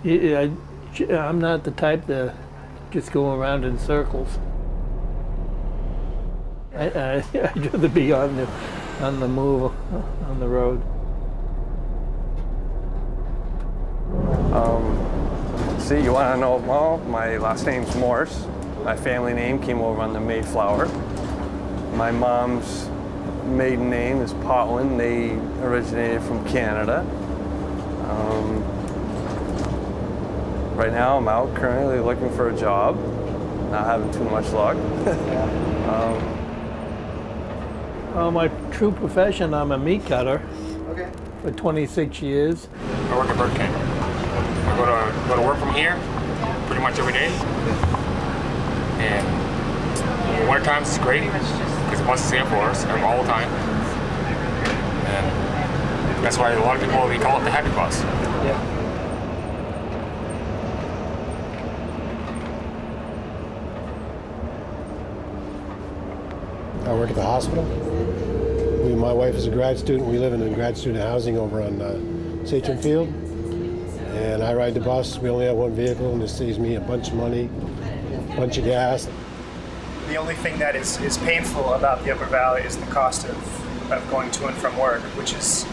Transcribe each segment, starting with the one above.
Yeah, I'm not the type to just go around in circles. I'd rather be on the move, on the road. See, you want to know? Well, my last name's Morse. My family name came over on the Mayflower. My mom's maiden name is Potwin. They originated from Canada. Right now, I'm out currently looking for a job. Not having too much luck. My true profession, I'm a meat cutter. Okay. For 26 years. I work at Burger King. I go to work from here pretty much every day. And winter times is great because the bus is here for us all the time. And that's why a lot of people, we call it the happy bus. Yeah. I work at the hospital. My wife is a grad student. We live in grad student housing over on Satcham Field. And I ride the bus. We only have one vehicle, and it saves me a bunch of money, a bunch of gas. The only thing that is painful about the Upper Valley is the cost of going to and from work, which is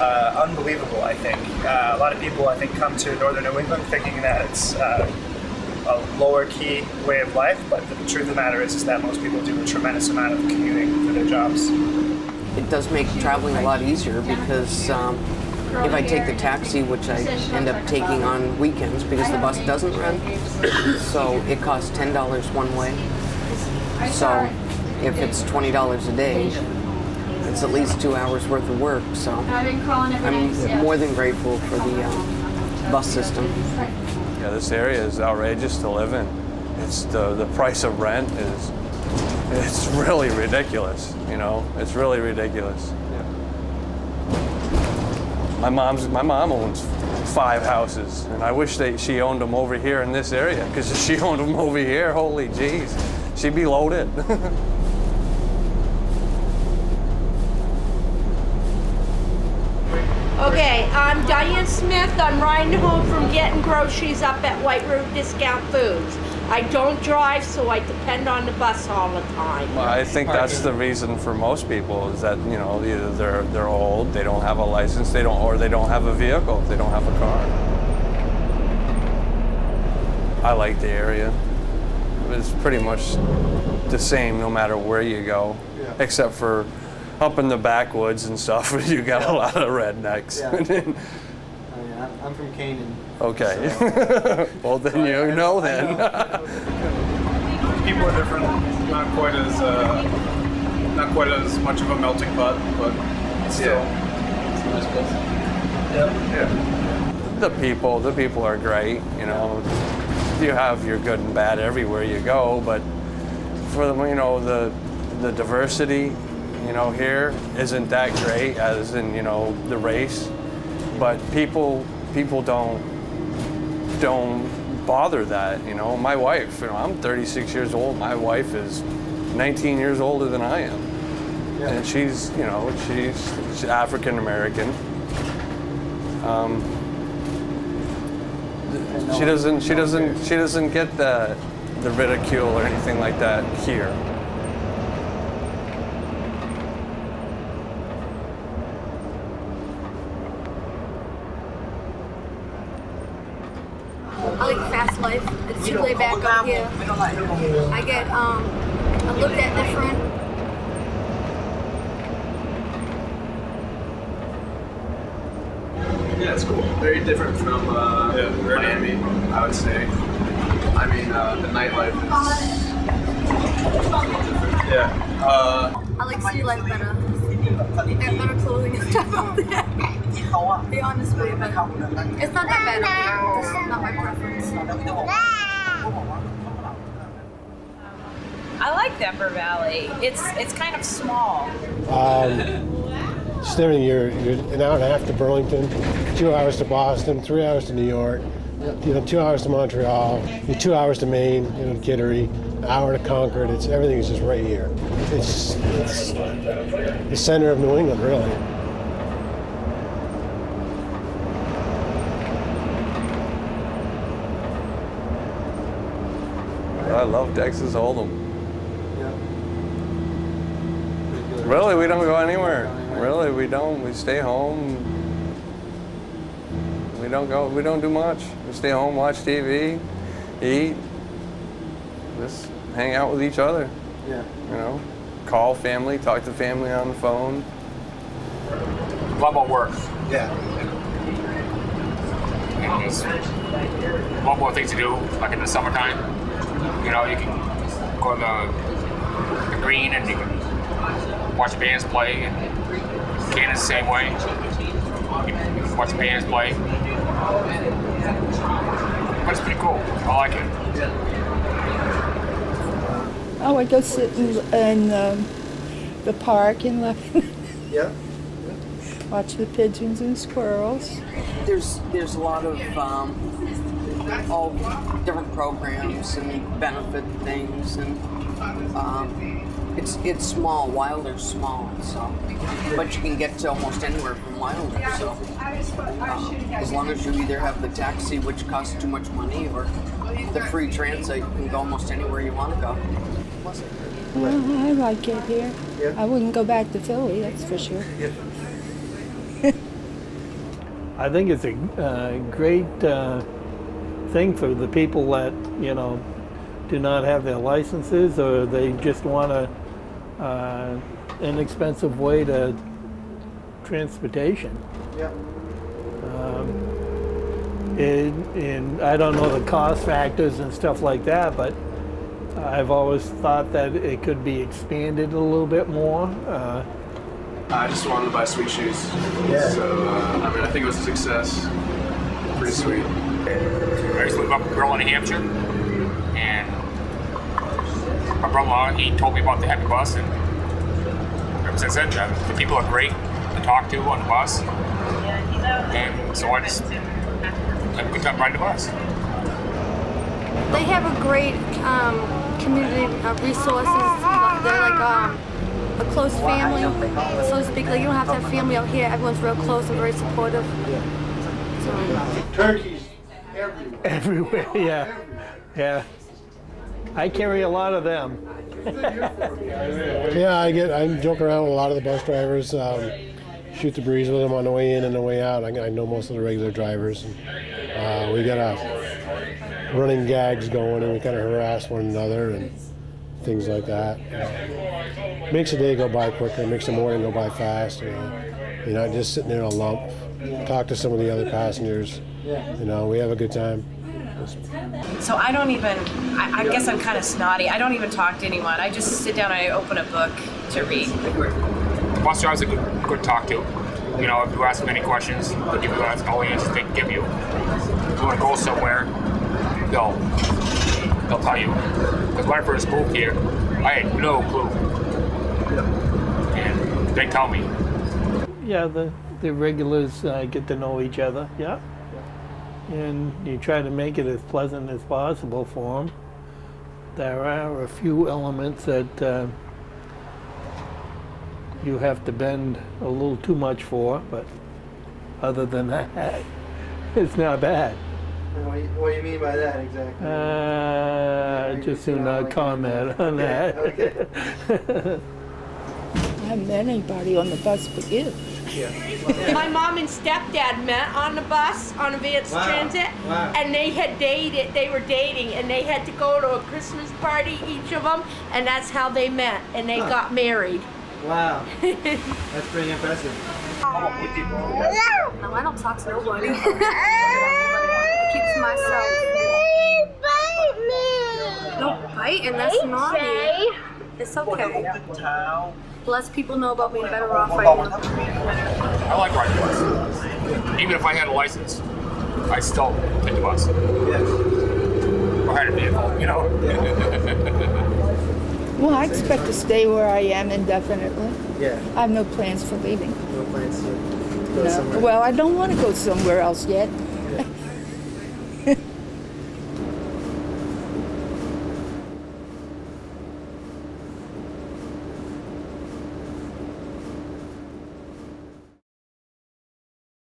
unbelievable, I think. A lot of people, I think, come to northern New England thinking that it's a lower key way of life, but the truth of the matter is that most people do a tremendous amount of commuting for their jobs. It does make traveling a lot easier because if I take the taxi, which I end up taking on weekends because the bus doesn't run, so it costs $10 one way. So if it's $20 a day, it's at least 2 hours worth of work. So I'm more than grateful for the bus system. Yeah, this area is outrageous to live in. It's the price of rent it's really ridiculous. You know, it's really ridiculous. Yeah. My mom owns 5 houses, and I wish she owned them over here in this area, because if she owned them over here, holy jeez, she'd be loaded. Okay, I'm Diane Smith. I'm riding home from getting groceries up at White Road Discount Foods. I don't drive, so I depend on the bus all the time. Well, I think that's the reason for most people is that, you know, either they're old, they don't have a license, or they don't have a vehicle, they don't have a car. I like the area. It's pretty much the same no matter where you go, except for up in the backwoods and stuff. You got a lot of rednecks. Yeah. I'm from Canaan. Okay. So. Well, then you know then. People are different, not quite as much of a melting pot, but still, it's a nice place. Yeah. The people are great. You know, you have your good and bad everywhere you go, but for the, you know, the diversity, you know, here isn't that great as in, you know, the race, but people don't bother that, you know. My wife, you know, I'm 36 years old. My wife is 19 years older than I am, and she's, you know, she's African American. She doesn't get the ridicule or anything like that here. I like fast life. It's too laid back up here. I get looked at different. Yeah, it's cool. Very different from Miami, I would say. I mean, the nightlife is different. Yeah. I like city life better. They have better clothing and stuff out there. Be honest with you, but it's not that bad up here. This is not my preference. I like the Upper Valley. It's kind of small. Considering you're an hour and a half to Burlington, 2 hours to Boston, 3 hours to New York, you know, 2 hours to Montreal, 2 hours to Maine, you know, Kittery, an hour to Concord. Everything is just right here. It's the center of New England, really. love Texas Hold'em. Yeah. Really, we don't go anywhere. Really, we don't. We stay home. We don't go. We don't do much. We stay home, watch TV, eat, just hang out with each other. Yeah. You know, call family, talk to family on the phone. A lot more work. Yeah. And there's a lot more things to do, like in the summertime. You know, you can go to the green and you can watch the bands play. And Canada's the same way. You can watch the bands play. But it's pretty cool. I like it. Oh, I go sit in the park and Yeah. watch the pigeons and squirrels. There's a lot of all different programs and benefit things, and it's small. Wilder's small, so but you can get to almost anywhere from Wilder. So as long as you either have the taxi, which costs too much money, or the free transit, you can go almost anywhere you want to go. Well, I like it here. Yeah. I wouldn't go back to Philly, that's for sure. Yeah. I think it's a great thing for the people that, you know, do not have their licenses, or they just want a inexpensive way to transportation. Yeah. And I don't know the cost factors and stuff like that, but I've always thought that it could be expanded a little bit more. I just wanted to buy sweet shoes. Yeah. So, I mean, I think it was a success. Pretty sweet. I used to live up in Berlin, New Hampshire, and my brother-in-law, he told me about the Happy Bus, and ever since then, the people are great to talk to on the bus, and so I just have a good time riding the bus. They have a great community of resources. They're like a close family, so to speak. Like you don't have to have family out here. Everyone's real close and very supportive. So. Turkeys everywhere. Everywhere, yeah. Yeah. I carry a lot of them. Yeah, I joke around with a lot of the bus drivers, shoot the breeze with them on the way in and the way out. I know most of the regular drivers. And, we got running gags going, and we kind of harass one another and things like that. Makes the day go by quicker, makes the morning go by fast. You know, you're not just sitting there in a lump. Talk to some of the other passengers. You know, we have a good time. So I don't even, I guess I'm kind of snotty. I don't even talk to anyone. I just sit down and I open a book to read. Bus drivers are good to talk to. You know, if you ask them any questions, they'll give you all the answers they can give you. If you want to go somewhere, they'll tell you. Because when I first moved here, I had no clue. And they tell me. Yeah, the regulars get to know each other, yeah. And you try to make it as pleasant as possible for them. There are a few elements that you have to bend a little too much for, but other than that, it's not bad. What do you mean by that exactly? Just do not comment on that. Okay. I haven't met anybody on the bus but you. Yeah. My mom and stepdad met on the bus on Advanced Transit, and they had dated. They were dating, and they had to go to a Christmas party, each of them, and that's how they met, and they got married. Wow. That's pretty impressive. No, I don't talk to nobody. I keep to myself. Don't bite, and that's naughty. It's okay. The less people know about me, the better off I am. I like riding the bus. Even if I had a license, I still take the bus. Or had a vehicle, you know? Well, I expect to stay where I am indefinitely. Yeah. I have no plans for leaving. No plans to go somewhere. Well, I don't want to go somewhere else yet.